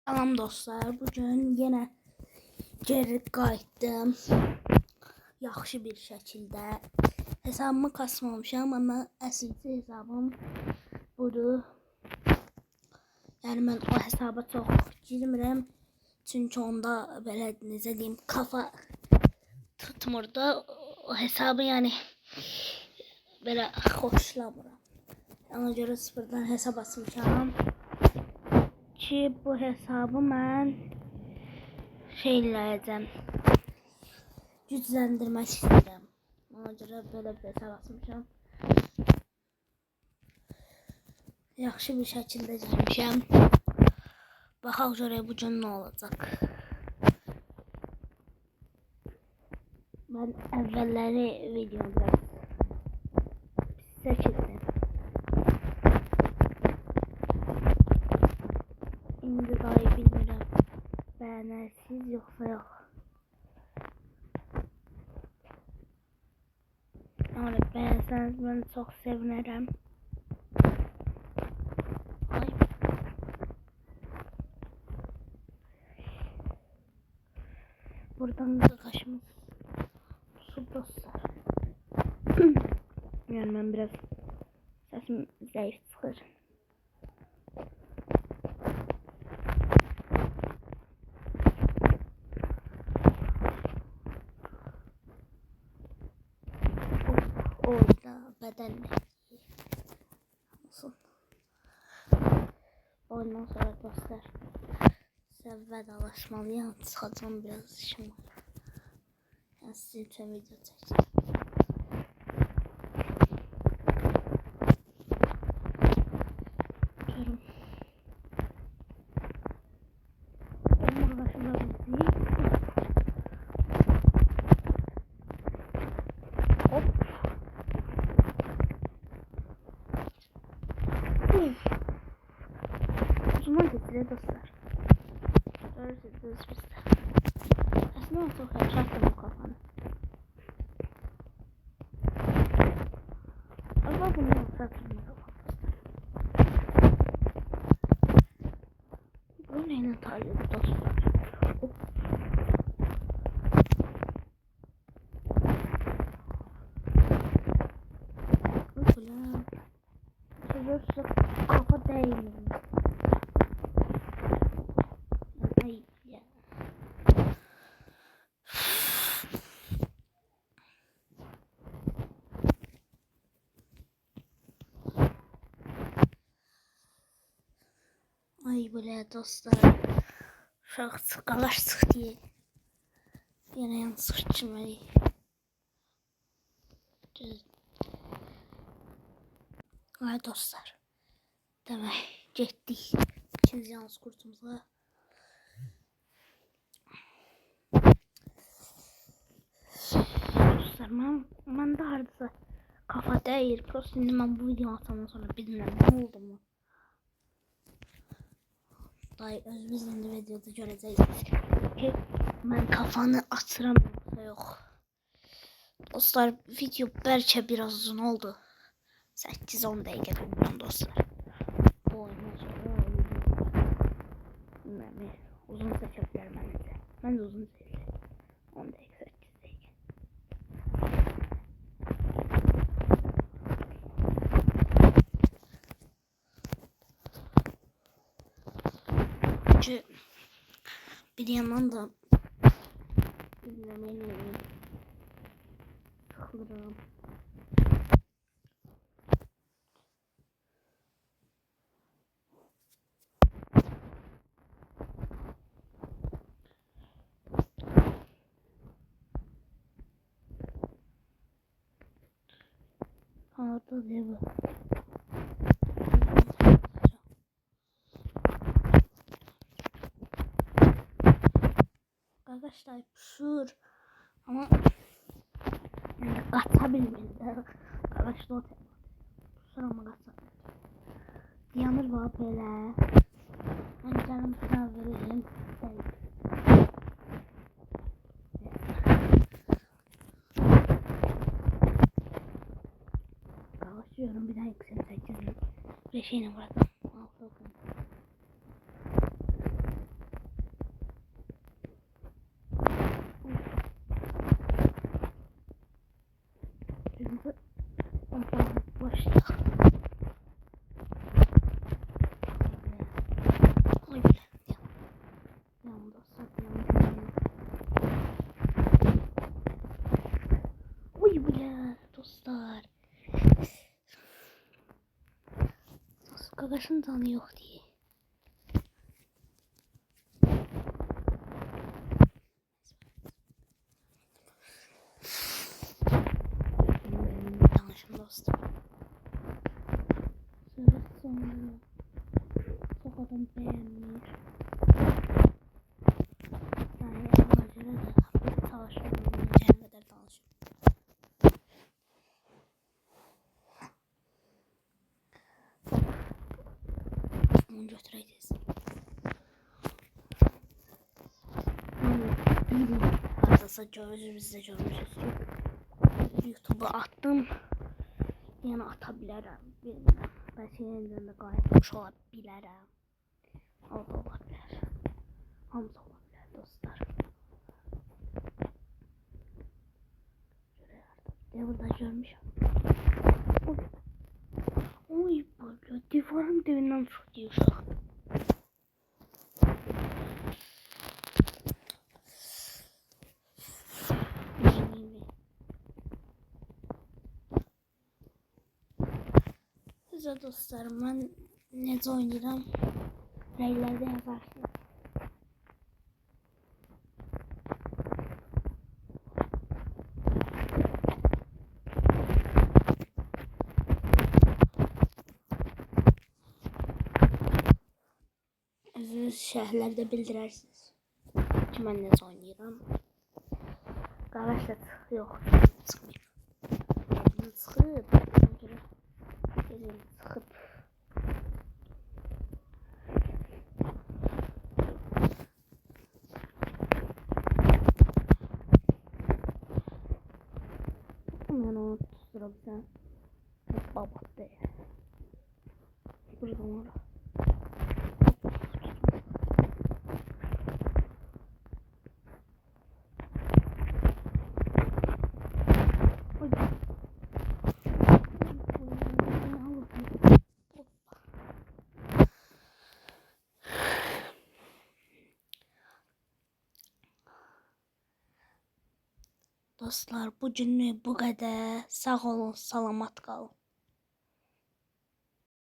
Salam dostlar, bugün yine geri qayıtdım. Yaxşı bir şəkildə hesabımı kasmamışam, amma əsilci hesabım budur. Yəni mən o hesaba çox girmirəm, çünki onda belə necə deyim, kafa tutmurdu o hesabı, yəni belə xoşlamıram. Ona görə sıfırdan hesab açmışam ki bu hesabı mən şeyləyəcəm, gücləndirmək istəyirəm. Ona görə belə bir hesab açmışam. Yaxşı bir şəkildə gəlmişəm. Baxaq görək bu gün nə olacaq. Mən əvvəlləri videoda pis çəkdim. İndi dahi bilmirəm bəyənərsiniz yoxsa yox. Yəni bəyənsəniz mən çox sevinərəm. Buradan kaşımız su dostlar. Yani ben biraz sesim zayıf çıkır. Orada bedenle olsun. Ondan sonra dostlar vedalaşmalıyım. Çıkacağım, biraz işim var. Yani sizin için video çekeceğim. Görüm. Benim arkadaşımla bizi. Hop. Uzman getiriyor dostlar. Görürsünüz bizde. Aslında çok yaşattım bu kafanı. Ama bunu yaşattım bu kafanı. Bu neyle tarihli dostlar? Hop. Ulan. Görürsün kafa değil. Ay ya. Ay böyle dostlar. Uşaq qalaş çıx diye. Yenə yanlış çıxmayı. Ay dostlar. Demək getdik. İkinci yanlış kursumuza. Dostlar mən də hardasa kafa deyir. Prosto indi mən bu video atandan sonra bilmirəm nə oldu mu. Dayı özünüz indi videoda görəcəksiniz ki mən kafanı açıram yoxsa yox. Dostlar video bəlkə biraz uzun oldu. 8-10 dəqiqə bilmirəm dostlar. Bu oyundan sonra bilmirəm, uzun çəkə bilər məncə. Mən də uzun çəkəcəm. 10 dəqiqə, 8 dəqiqə. Çünki bir yandan da bilmirəm, sıxılıram. Harada diye bu. Arkadaşlar pişir ama yani kaçabilmedi. Arkadaşlar o pişir ama kaçabilmedi. Yanır var böyle. Ben canım sınav vereceğim. Başlıyorum bir daha yüksek 8'in. Bir şeyine bıraktım. Qaqaşın canı yox diye. Danışım dostum. Sonra çok adam beğenmiyor. Yani ona göre de bir çalışıyorum. Gelene kadar danışıyorum. Onu götüreceğiz. Biri hassasa gözümüzde görmüşüz ki YouTube'a attım. Yəni ata bilərəm, bilmirəm. Bəlkə yenidən də qayıtmış ola bilərəm. O da ola bilər. Hamısı ola bilər dostlar. Burada görmüşəm. Oy böyle divarın dibindən fırlıyor uşaq. Güzel dostlarım, ben necə oynayıram? Rəylərdə yazarsınız. Özünüz şərhlərdə bildirərsiniz ki, mən necə oynayıram. Qardaşlar yox, çıxmayıb. Bunu çıxıb, ona görə gözüm çıxıb. Mən onu tuturam sən. Babat deyil. Buradan ora. Dostlar, bugünlük bu qədər. Sağ olun, salamat qalın.